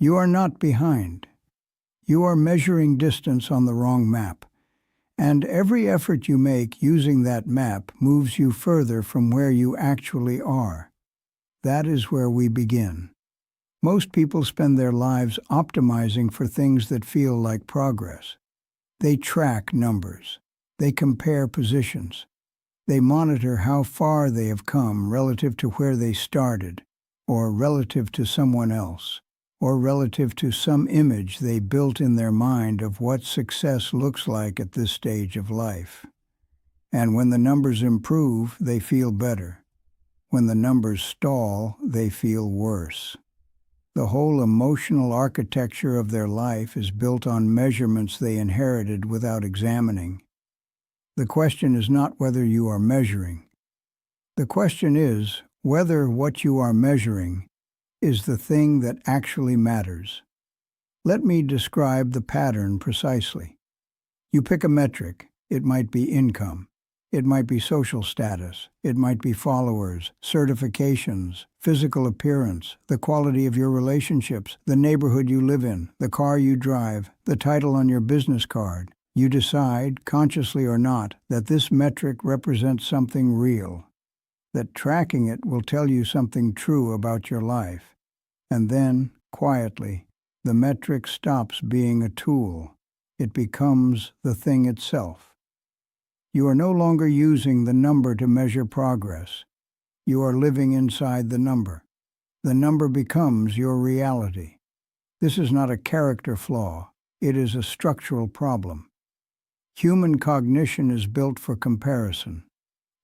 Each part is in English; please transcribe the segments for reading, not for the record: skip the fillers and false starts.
You are not behind. You are measuring distance on the wrong map. And every effort you make using that map moves you further from where you actually are. That is where we begin. Most people spend their lives optimizing for things that feel like progress. They track numbers. They compare positions. They monitor how far they have come relative to where they started, or relative to someone else, or relative to some image they built in their mind of what success looks like at this stage of life. And when the numbers improve, they feel better. When the numbers stall, they feel worse. The whole emotional architecture of their life is built on measurements they inherited without examining. The question is not whether you are measuring. The question is whether what you are measuring is the thing that actually matters. Let me describe the pattern precisely. You pick a metric. It might be income. It might be social status. It might be followers, certifications, physical appearance, the quality of your relationships, the neighborhood you live in, the car you drive, the title on your business card. You decide, consciously or not, that this metric represents something real, that tracking it will tell you something true about your life. And then, quietly, the metric stops being a tool. It becomes the thing itself. You are no longer using the number to measure progress. You are living inside the number. The number becomes your reality. This is not a character flaw. It is a structural problem. Human cognition is built for comparison.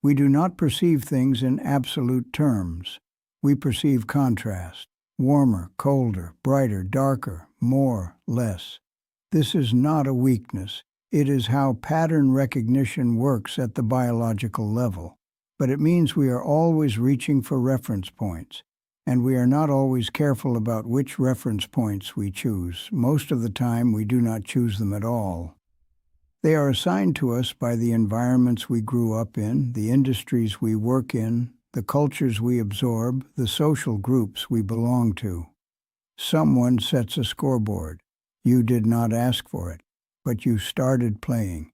We do not perceive things in absolute terms. We perceive contrast. Warmer, colder, brighter, darker, more, less. This is not a weakness. It is how pattern recognition works at the biological level. But it means we are always reaching for reference points, and we are not always careful about which reference points we choose. Most of the time, we do not choose them at all. They are assigned to us by the environments we grew up in, the industries we work in, the cultures we absorb, the social groups we belong to. Someone sets a scoreboard. You did not ask for it, but you started playing.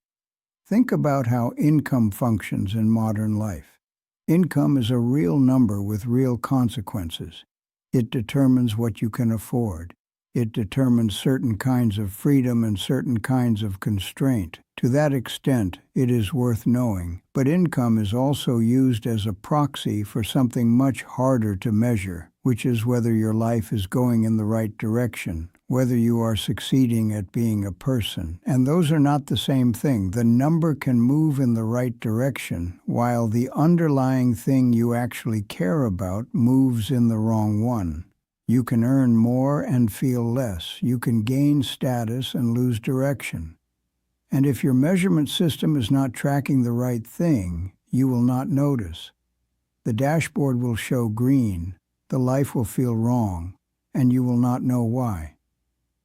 Think about how income functions in modern life. Income is a real number with real consequences. It determines what you can afford. It determines certain kinds of freedom and certain kinds of constraint. To that extent, it is worth knowing. But income is also used as a proxy for something much harder to measure, which is whether your life is going in the right direction, whether you are succeeding at being a person. And those are not the same thing. The number can move in the right direction, while the underlying thing you actually care about moves in the wrong one. You can earn more and feel less. You can gain status and lose direction. And if your measurement system is not tracking the right thing, you will not notice. The dashboard will show green, the life will feel wrong, and you will not know why.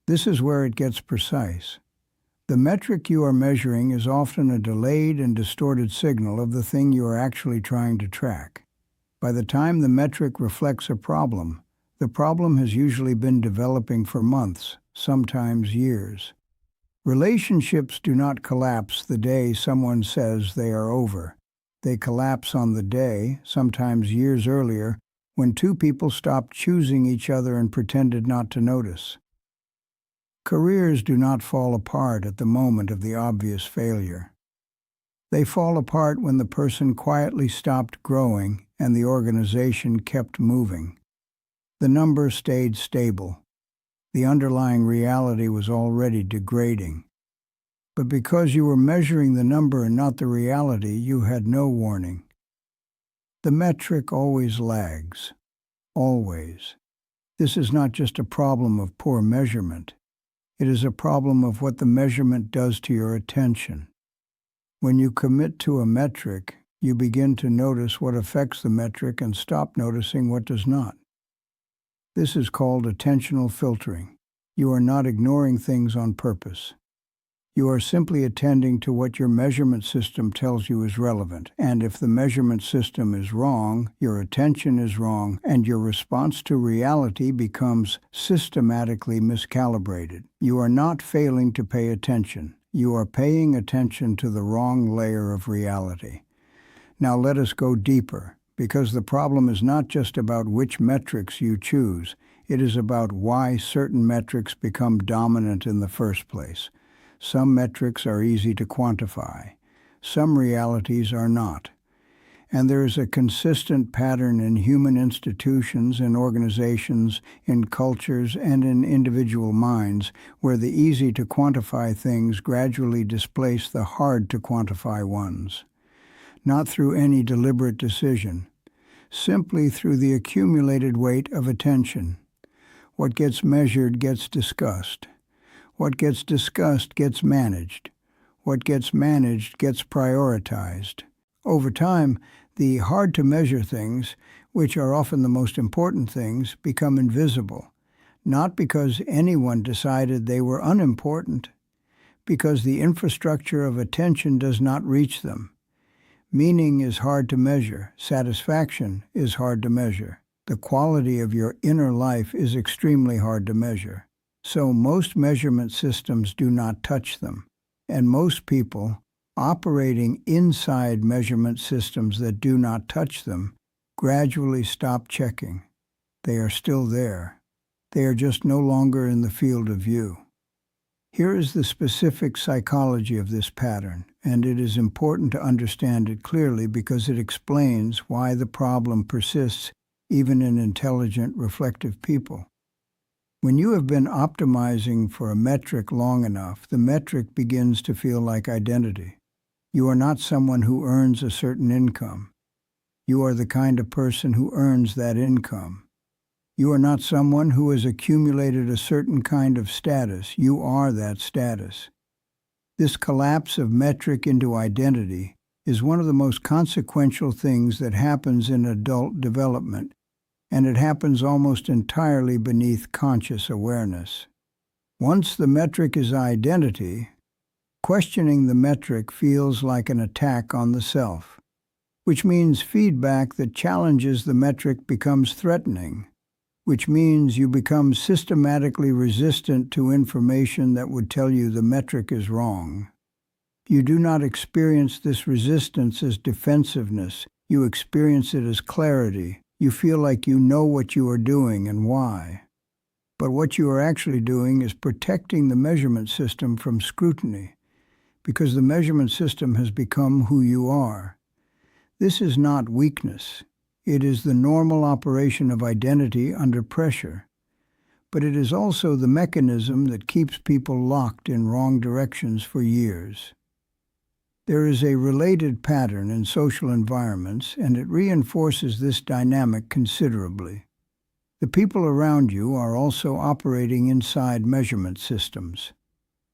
This is where it gets precise. The metric you are measuring is often a delayed and distorted signal of the thing you are actually trying to track. By the time the metric reflects a problem, the problem has usually been developing for months, sometimes years. Relationships do not collapse the day someone says they are over. They collapse on the day, sometimes years earlier, when two people stopped choosing each other and pretended not to notice. Careers do not fall apart at the moment of the obvious failure. They fall apart when the person quietly stopped growing and the organization kept moving. The number stayed stable. The underlying reality was already degrading. But because you were measuring the number and not the reality, you had no warning. The metric always lags. Always. This is not just a problem of poor measurement. It is a problem of what the measurement does to your attention. When you commit to a metric, you begin to notice what affects the metric and stop noticing what does not. This is called attentional filtering. You are not ignoring things on purpose. You are simply attending to what your measurement system tells you is relevant, and if the measurement system is wrong, your attention is wrong, and your response to reality becomes systematically miscalibrated. You are not failing to pay attention. You are paying attention to the wrong layer of reality. Now let us go deeper, because the problem is not just about which metrics you choose. It is about why certain metrics become dominant in the first place. Some metrics are easy to quantify. Some realities are not. And there is a consistent pattern in human institutions, in organizations, in cultures, and in individual minds where the easy-to-quantify things gradually displace the hard-to-quantify ones. Not through any deliberate decision, simply through the accumulated weight of attention. What gets measured gets discussed. What gets discussed gets managed. What gets managed gets prioritized. Over time, the hard-to-measure things, which are often the most important things, become invisible, not because anyone decided they were unimportant, because the infrastructure of attention does not reach them. Meaning is hard to measure. Satisfaction is hard to measure. The quality of your inner life is extremely hard to measure. So most measurement systems do not touch them, and most people, operating inside measurement systems that do not touch them, gradually stop checking. They are still there. They are just no longer in the field of view. Here is the specific psychology of this pattern, and it is important to understand it clearly because it explains why the problem persists even in intelligent, reflective people. When you have been optimizing for a metric long enough, the metric begins to feel like identity. You are not someone who earns a certain income. You are the kind of person who earns that income. You are not someone who has accumulated a certain kind of status. You are that status. This collapse of metric into identity is one of the most consequential things that happens in adult development, and it happens almost entirely beneath conscious awareness. Once the metric is identity, questioning the metric feels like an attack on the self, which means feedback that challenges the metric becomes threatening, which means you become systematically resistant to information that would tell you the metric is wrong. You do not experience this resistance as defensiveness. You experience it as clarity. You feel like you know what you are doing and why. But what you are actually doing is protecting the measurement system from scrutiny, because the measurement system has become who you are. This is not weakness. It is the normal operation of identity under pressure. But it is also the mechanism that keeps people locked in wrong directions for years. There is a related pattern in social environments, and it reinforces this dynamic considerably. The people around you are also operating inside measurement systems.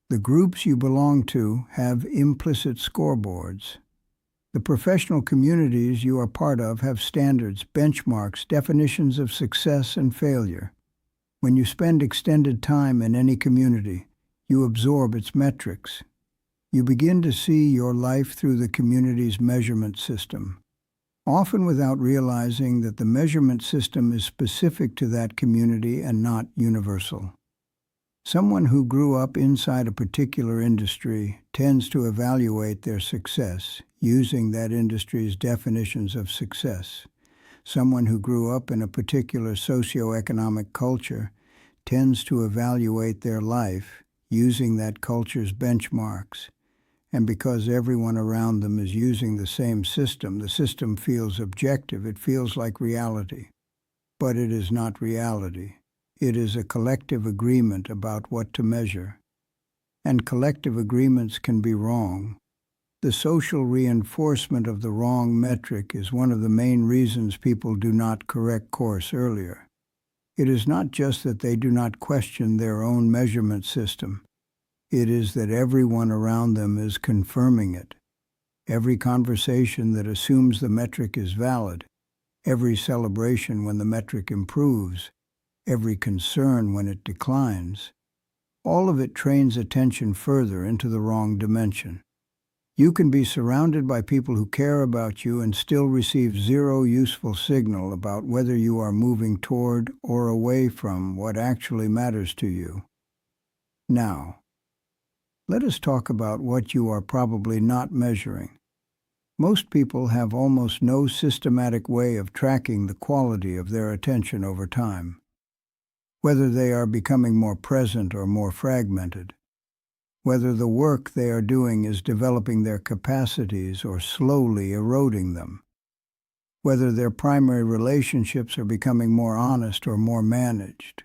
The groups you belong to have implicit scoreboards. The professional communities you are part of have standards, benchmarks, definitions of success and failure. When you spend extended time in any community, you absorb its metrics. You begin to see your life through the community's measurement system, often without realizing that the measurement system is specific to that community and not universal. Someone who grew up inside a particular industry tends to evaluate their success using that industry's definitions of success. Someone who grew up in a particular socioeconomic culture tends to evaluate their life using that culture's benchmarks. And because everyone around them is using the same system, the system feels objective. It feels like reality. But it is not reality. It is a collective agreement about what to measure. And collective agreements can be wrong. The social reinforcement of the wrong metric is one of the main reasons people do not correct course earlier. It is not just that they do not question their own measurement system. It is that everyone around them is confirming it. Every conversation that assumes the metric is valid, every celebration when the metric improves, every concern when it declines, all of it trains attention further into the wrong dimension. You can be surrounded by people who care about you and still receive zero useful signal about whether you are moving toward or away from what actually matters to you. Now, let us talk about what you are probably not measuring. Most people have almost no systematic way of tracking the quality of their attention over time, whether they are becoming more present or more fragmented, whether the work they are doing is developing their capacities or slowly eroding them, whether their primary relationships are becoming more honest or more managed,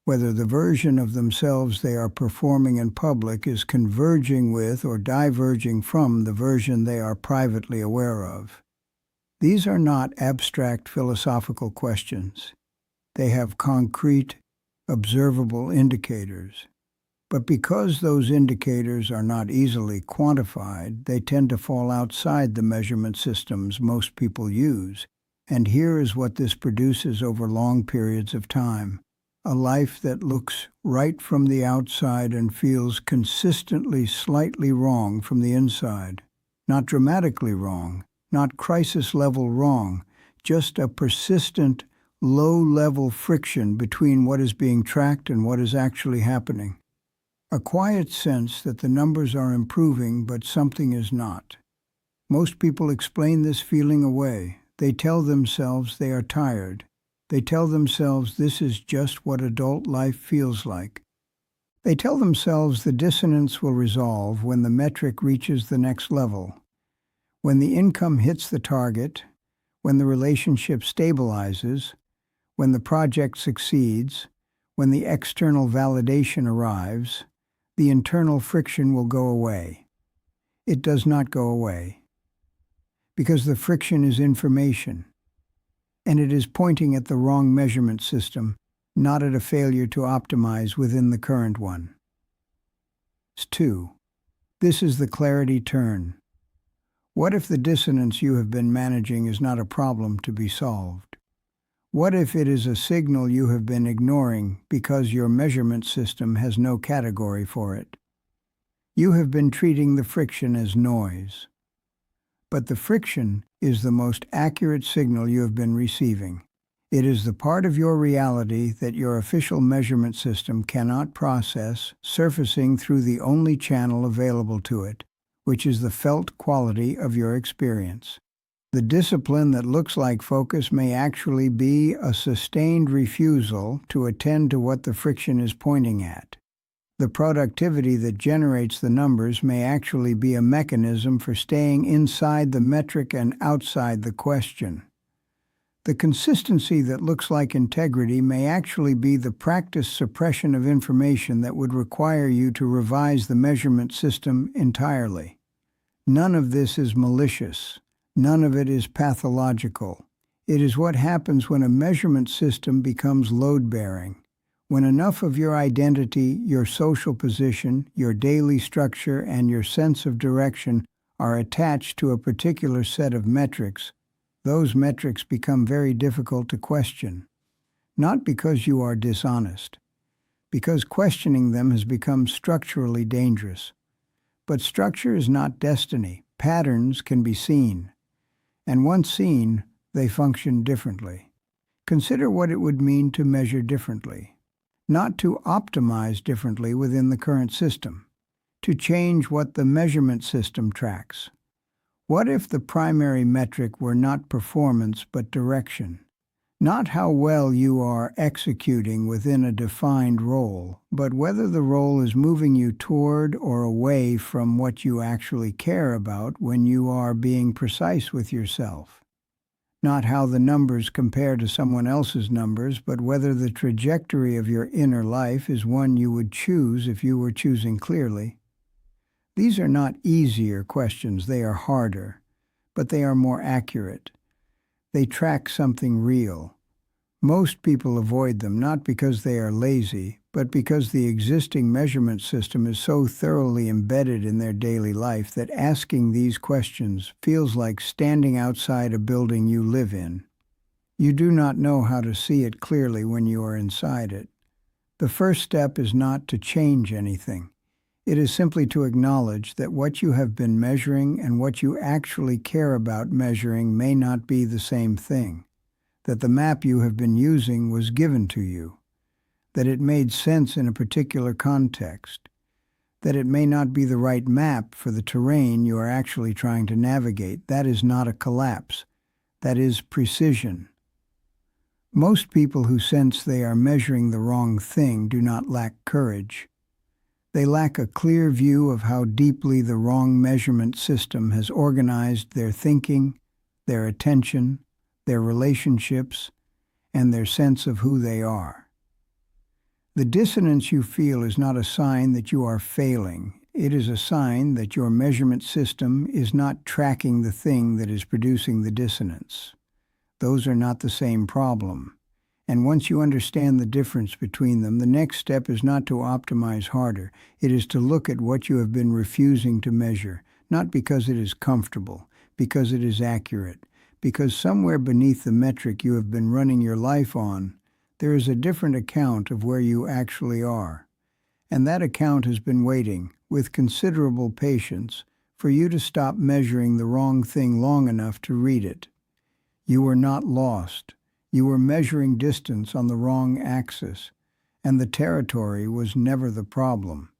whether the version of themselves they are performing in public is converging with or diverging from the version they are privately aware of. These are not abstract philosophical questions. They have concrete, observable indicators. But because those indicators are not easily quantified, they tend to fall outside the measurement systems most people use. And here is what this produces over long periods of time. A life that looks right from the outside and feels consistently slightly wrong from the inside. Not dramatically wrong, not crisis-level wrong, just a persistent, low-level friction between what is being tracked and what is actually happening. A quiet sense that the numbers are improving, but something is not. Most people explain this feeling away. They tell themselves they are tired. They tell themselves this is just what adult life feels like. They tell themselves the dissonance will resolve when the metric reaches the next level, when the income hits the target, when the relationship stabilizes, when the project succeeds, when the external validation arrives, the internal friction will go away. It does not go away, because the friction is information, and it is pointing at the wrong measurement system, not at a failure to optimize within the current one. 2. This is the clarity turn. What if the dissonance you have been managing is not a problem to be solved? What if it is a signal you have been ignoring because your measurement system has no category for it? You have been treating the friction as noise. But the friction is the most accurate signal you have been receiving. It is the part of your reality that your official measurement system cannot process, surfacing through the only channel available to it, which is the felt quality of your experience. The discipline that looks like focus may actually be a sustained refusal to attend to what the friction is pointing at. The productivity that generates the numbers may actually be a mechanism for staying inside the metric and outside the question. The consistency that looks like integrity may actually be the practiced suppression of information that would require you to revise the measurement system entirely. None of this is malicious. None of it is pathological. It is what happens when a measurement system becomes load-bearing. When enough of your identity, your social position, your daily structure, and your sense of direction are attached to a particular set of metrics, those metrics become very difficult to question. Not because you are dishonest, because questioning them has become structurally dangerous. But structure is not destiny. Patterns can be seen. And once seen, they function differently. Consider what it would mean to measure differently. Not to optimize differently within the current system. To change what the measurement system tracks. What if the primary metric were not performance but direction? Not how well you are executing within a defined role, but whether the role is moving you toward or away from what you actually care about when you are being precise with yourself. Not how the numbers compare to someone else's numbers, but whether the trajectory of your inner life is one you would choose if you were choosing clearly. These are not easier questions, they are harder, but they are more accurate. They track something real. Most people avoid them not because they are lazy, but because the existing measurement system is so thoroughly embedded in their daily life that asking these questions feels like standing outside a building you live in. You do not know how to see it clearly when you are inside it. The first step is not to change anything. It is simply to acknowledge that what you have been measuring and what you actually care about measuring may not be the same thing, that the map you have been using was given to you, that it made sense in a particular context, that it may not be the right map for the terrain you are actually trying to navigate. That is not a collapse. That is precision. Most people who sense they are measuring the wrong thing do not lack courage. They lack a clear view of how deeply the wrong measurement system has organized their thinking, their attention, their relationships, and their sense of who they are. The dissonance you feel is not a sign that you are failing. It is a sign that your measurement system is not tracking the thing that is producing the dissonance. Those are not the same problem. And once you understand the difference between them, the next step is not to optimize harder. It is to look at what you have been refusing to measure, not because it is comfortable, because it is accurate, because somewhere beneath the metric you have been running your life on, there is a different account of where you actually are. And that account has been waiting, with considerable patience, for you to stop measuring the wrong thing long enough to read it. You were not lost. You were measuring distance on the wrong axis, and the territory was never the problem.